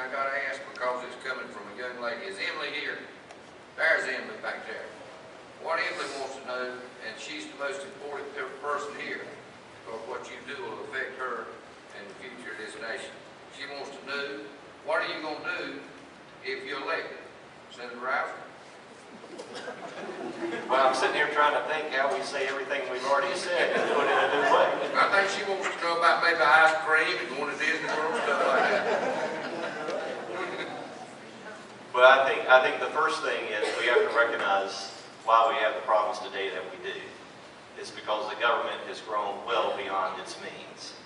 I got to ask because it's coming from a young lady. Is Emily here? There's Emily back there. What Emily wants to know, and she's the most important person here, because what you do will affect her and the future of this nation. She wants to know, what are you going to do if you're elected? Senator Rouse? Well, I'm sitting here trying to think how we say everything we've already said and do it in a new way. I think she wants to know about maybe ice cream and going to Disney World, stuff like that. Well, I think the first thing is we have to recognize why we have the problems today that we do. It's because the government has grown well beyond its means.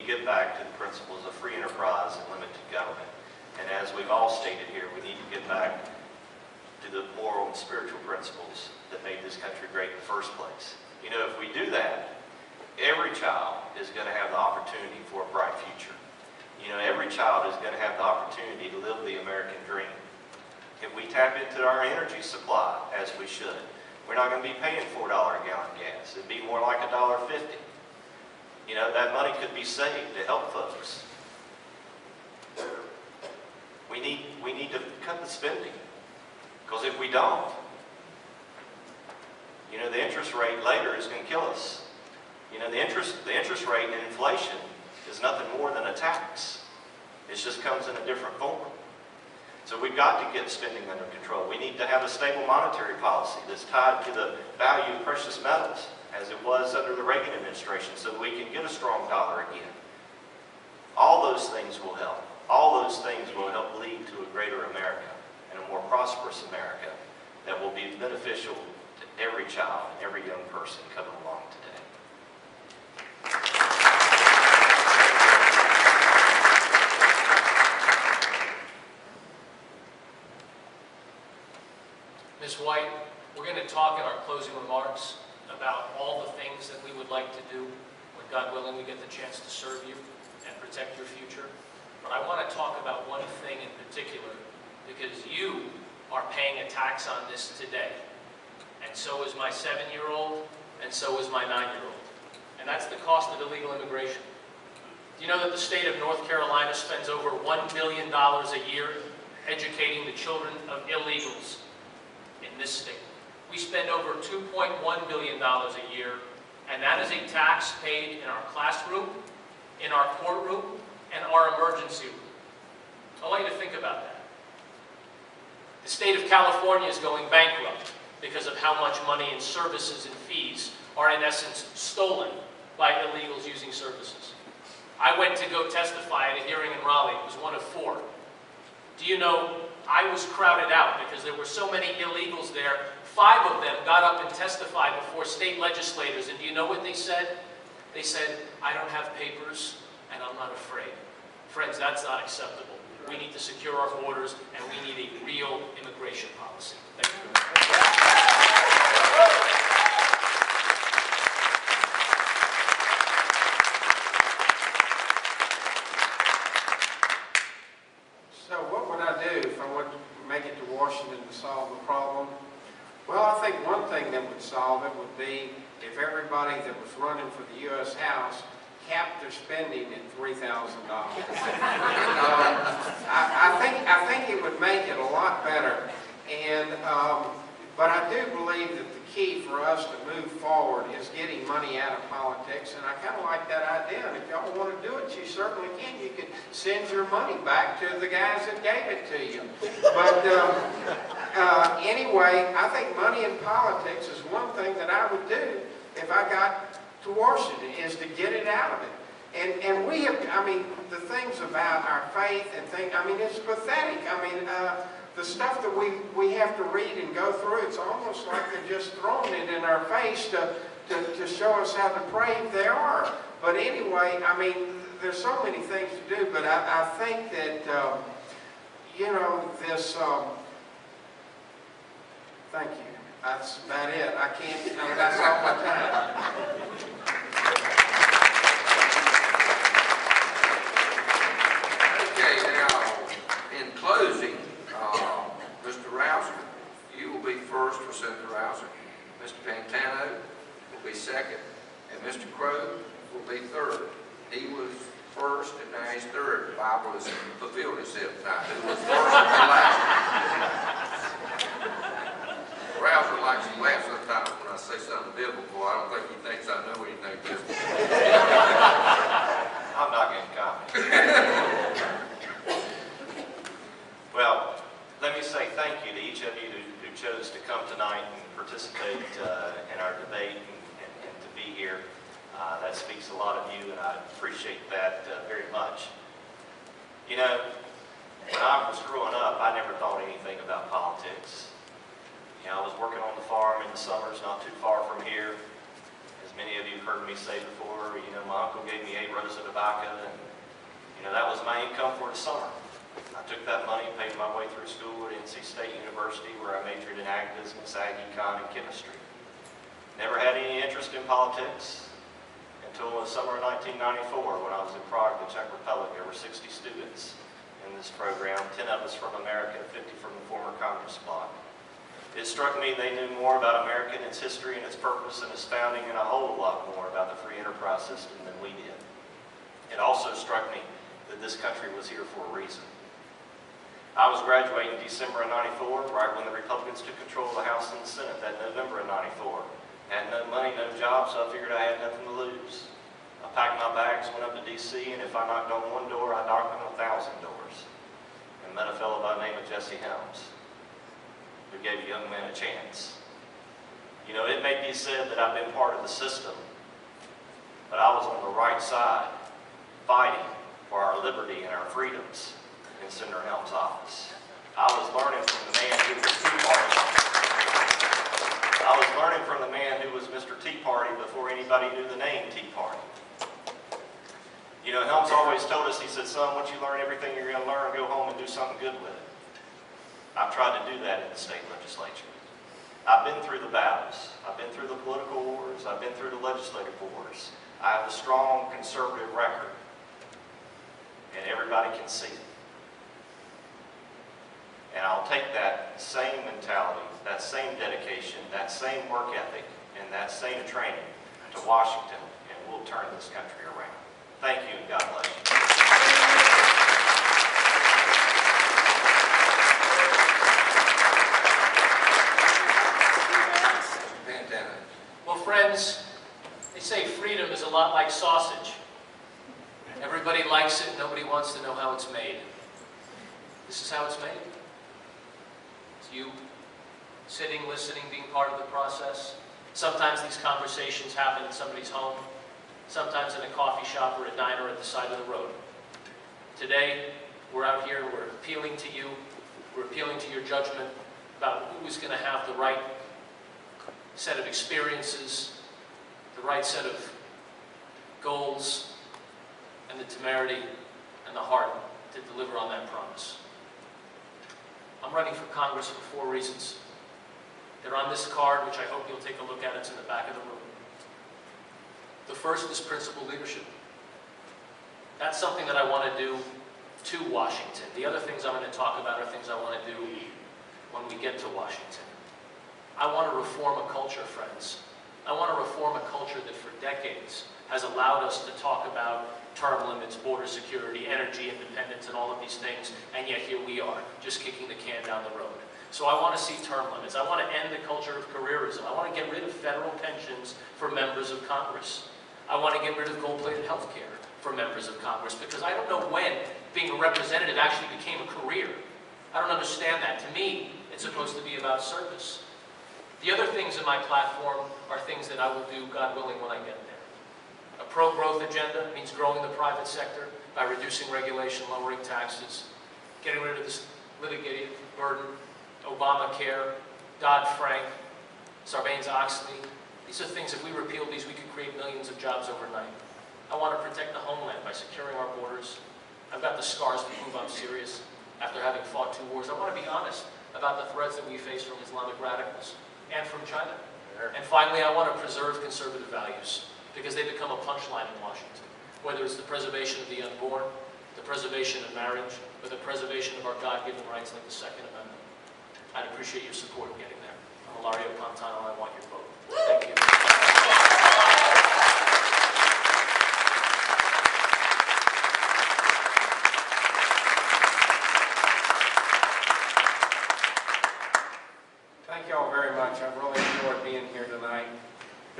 We get back to the principles of free enterprise and limited government. And as we've all stated here, we need to get back to the moral and spiritual principles that made this country great in the first place. You know, if we do that, every child is going to have the opportunity for a bright future. You know, every child is going to have the opportunity to live the American dream. If we tap into our energy supply, as we should, we're not going to be paying $4 a gallon gas. It'd be more like $1.50. You know, that money could be saved to help folks. We need to cut the spending. Because if we don't, you know, the interest rate later is going to kill us. You know, the interest rate and inflation is nothing more than a tax. It just comes in a different form. So we've got to get spending under control. We need to have a stable monetary policy that's tied to the value of precious metals, as it was under the Reagan administration, so we can get a strong dollar again. All those things will help. All those things will help lead to a greater America and a more prosperous America that will be beneficial to every child and every young person coming along today. Ms. White, we're going to talk in our closing remarks about all the things that we would like to do when, God willing, we get the chance to serve you and protect your future. But I want to talk about one thing in particular, because you are paying a tax on this today. And so is my 7-year-old, and so is my 9-year-old. And that's the cost of illegal immigration. Do you know that the state of North Carolina spends over $1 billion a year educating the children of illegals in this state? We spend over $2.1 billion a year, and that is a tax paid in our classroom, in our courtroom, and our emergency room. I'd like you to think about that. The state of California is going bankrupt because of how much money in services and fees are in essence stolen by illegals using services. I went to go testify at a hearing in Raleigh. It was one of 4. Do you know, I was crowded out because there were so many illegals there. 5 of them got up and testified before state legislators, and do you know what they said? They said, I don't have papers, and I'm not afraid. Friends, that's not acceptable. We need to secure our borders, and we need a real immigration policy. Thank you. So what would I do if I went to make it to Washington to solve the problem? Well, I think one thing that would solve it would be if everybody that was running for the U.S. House capped their spending at $3,000. I think it would make it a lot better. And but I do believe that the key for us to move forward is getting money out of politics, and I kind of like that idea. And if y'all want to do it, you certainly can. You can send your money back to the guys that gave it to you. But anyway, I think money in politics is one thing that I would do if I got to Washington, is to get it out of it. And we have, I mean, the things about our faith and things, I mean, it's pathetic. I mean, the stuff that we have to read and go through, it's almost like they're just throwing it in our face to show us how depraved they are. But anyway, I mean, there's so many things to do, but I think that, you know, this, thank you. That's about it. I can't, you know, that's all my time. Okay, now, in closing, Mr. Rouser, you will be first for Senator Rouser. Mr. Pantano will be second, and Mr. Crow will be third. He was first and now he's third. The Bible has fulfilled itself tonight. Who was first and last? Rouser likes to laugh sometimes when I say something biblical. I don't think he thinks I know anything biblical. I'm not going to comment. Well, let me say thank you to each of you who chose to come tonight and participate in our debate and to be here. That speaks a lot of you, and I appreciate that very much. You know, when I was growing up, I never thought anything about politics. You know, I was working on the farm in the summers not too far from here. As many of you have heard me say before, you know, my uncle gave me 8 rows of tobacco, and, you know, that was my income for the summer. I took that money, paid my way through school at NC State University, where I majored in ag business, ag econ, and chemistry. Never had any interest in politics until the summer of 1994, when I was in Prague, the Czech Republic. There were 60 students in this program, 10 of us from America, 50 from the former Congress bloc. It struck me they knew more about America and its history and its purpose and its founding, and a whole lot more about the free enterprise system than we did. It also struck me that this country was here for a reason. I was graduating in December of 94, right when the Republicans took control of the House and the Senate, that November of 94. Had no money, no job, so I figured I had nothing to lose. I packed my bags, went up to D.C., and if I knocked on one door, I knocked on 1,000 doors. And met a fellow by the name of Jesse Helms, who gave young men a chance. You know, it may be said that I've been part of the system, but I was on the right side, fighting for our liberty and our freedoms in Senator Helms' office. I was learning from the man who was Tea Party. I was learning from the man who was Mr. Tea Party before anybody knew the name Tea Party. You know, Helms always told us, he said, son, once you learn everything you're going to learn, go home and do something good with it. I've tried to do that in the state legislature. I've been through the battles. I've been through the political wars. I've been through the legislative wars. I have a strong conservative record, and everybody can see it. And I'll take that same mentality, that same dedication, that same work ethic, and that same training to Washington, and we'll turn this country around. Thank you, and God bless you. Well, friends, they say freedom is a lot like sausage. Everybody likes it, nobody wants to know how it's made. This is how it's made. It's you sitting, listening, being part of the process. Sometimes these conversations happen in somebody's home, sometimes in a coffee shop or a diner at the side of the road. Today, we're out here, we're appealing to you, we're appealing to your judgment about who is going to have the right set of experiences, the right set of goals, and the temerity and the heart to deliver on that promise. I'm running for Congress for 4 reasons. They're on this card, which I hope you'll take a look at. It's in the back of the room. The first is principled leadership. That's something that I want to do to Washington. The other things I'm going to talk about are things I want to do when we get to Washington. I want to reform a culture, friends. I want to reform a culture that for decades has allowed us to talk about term limits, border security, energy independence, and all of these things, and yet here we are, just kicking the can down the road. So I want to see term limits. I want to end the culture of careerism. I want to get rid of federal pensions for members of Congress. I want to get rid of gold-plated health care for members of Congress, because I don't know when being a representative actually became a career. I don't understand that. To me, it's supposed to be about service. The other things in my platform are things that I will do, God willing, when I get there. A pro-growth agenda means growing the private sector by reducing regulation, lowering taxes, getting rid of this litigated burden, Obamacare, Dodd-Frank, Sarbanes-Oxley. These are things, if we repealed these, we could create millions of jobs overnight. I want to protect the homeland by securing our borders. I've got the scars to prove I'm serious after having fought 2 wars. I want to be honest about the threats that we face from Islamic radicals and from China. And finally, I want to preserve conservative values, because they become a punchline in Washington. Whether it's the preservation of the unborn, the preservation of marriage, or the preservation of our God-given rights like the Second Amendment. I'd appreciate your support in getting there. I'm Ilario Pantano, and I want your vote. Thank you.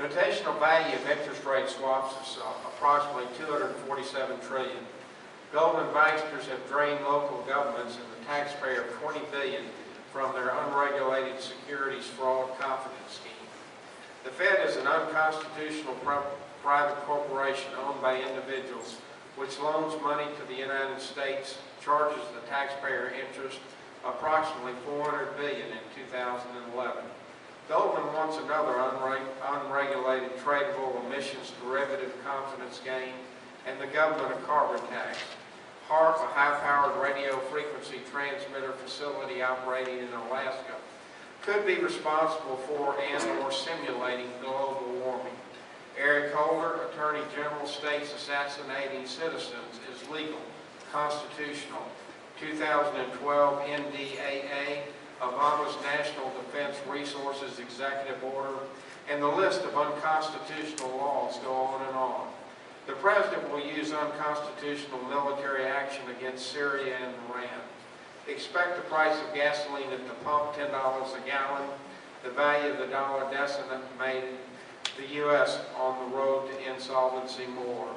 Notational value of interest rate swaps is approximately $247 trillion. Gold investors have drained local governments and the taxpayer $20 billion from their unregulated securities fraud confidence scheme. The Fed is an unconstitutional private corporation owned by individuals which loans money to the United States, charges the taxpayer interest approximately $400 billion in 2011. Goldman wants another unregulated tradable emissions derivative confidence gain and the government a carbon tax. HARP, a high-powered radio frequency transmitter facility operating in Alaska, could be responsible for and or simulating global warming. Eric Holder, Attorney General, states assassinating citizens is legal, constitutional. 2012 NDAA, Obama's National Defense Resources Executive Order, and the list of unconstitutional laws go on and on. The President will use unconstitutional military action against Syria and Iran. Expect the price of gasoline at the pump $10 a gallon. The value of the dollar decimated the U.S. on the road to insolvency more.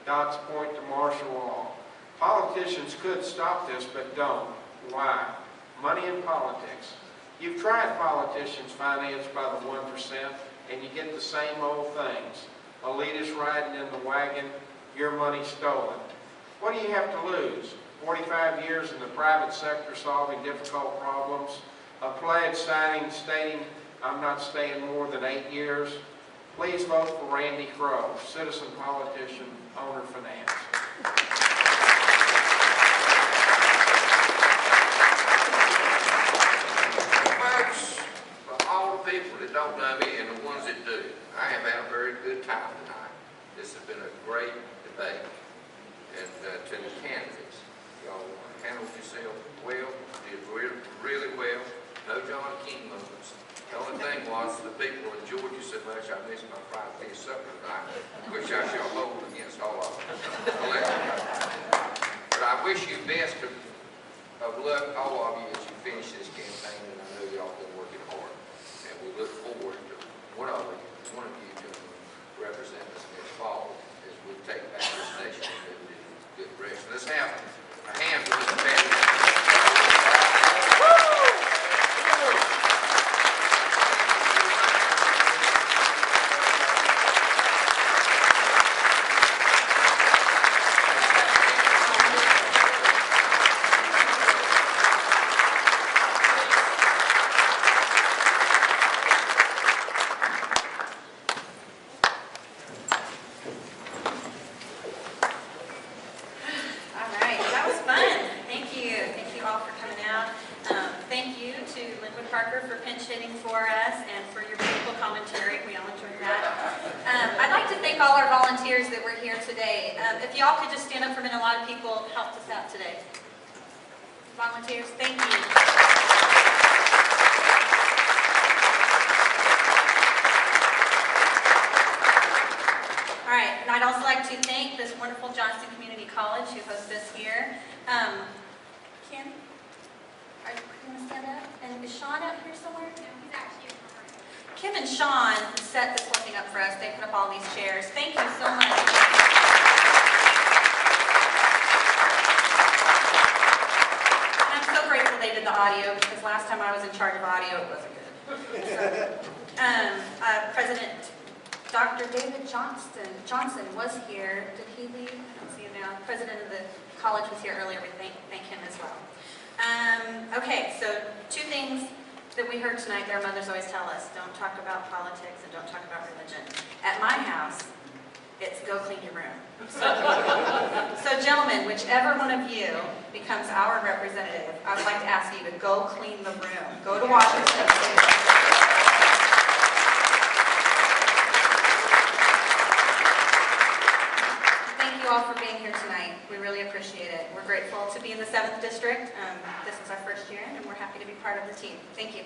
Dots point to martial law. Politicians could stop this, but don't. Why? Money in politics. You've tried politicians financed by the 1%, and you get the same old things. Elitists riding in the wagon, your money stolen. What do you have to lose? 45 years in the private sector solving difficult problems? A pledge signing stating, I'm not staying more than 8 years? Please vote for Randy Crowe, citizen politician, owner finance. Folks, for all the people that don't know me and the ones that do, I have had a very good time tonight. This has been a great debate. And to the candidates, y'all handled yourself well, did really well. No John King moments. The only thing was the people enjoyed you so much, I missed my fried fish supper tonight, which I shall hold against all of them. But I wish you best of luck, all of you, as you finish this campaign, and I know y'all been working hard. And we look forward to one of you to represent us next fall as we take back this nation and move in a good direction. Let's have a hand for Mr. Patty. If y'all could just stand up for a minute, a lot of people helped us out today. Volunteers, thank you. All right, and I'd also like to thank this wonderful Johnston Community College who hosts us here. Kim, are you going to stand up? And is Sean out here somewhere? No, he's actually in the room. Kim and Sean set this whole thing up for us. They put up all these chairs. Thank you so much. They did the audio because last time I was in charge of audio, it wasn't good. So, President Dr. David Johnson was here. Did he leave? I don't see him now. President of the college was here earlier. We thank him as well. Okay, so two things that we heard tonight that our mothers always tell us: don't talk about politics and don't talk about religion. At my house, it's go clean your room. So gentlemen, whichever one of you becomes our representative, I would like to ask you to go clean the room. Go to Washington. Thank you all for being here tonight. We really appreciate it. We're grateful to be in the 7th District. This is our first year, and we're happy to be part of the team. Thank you.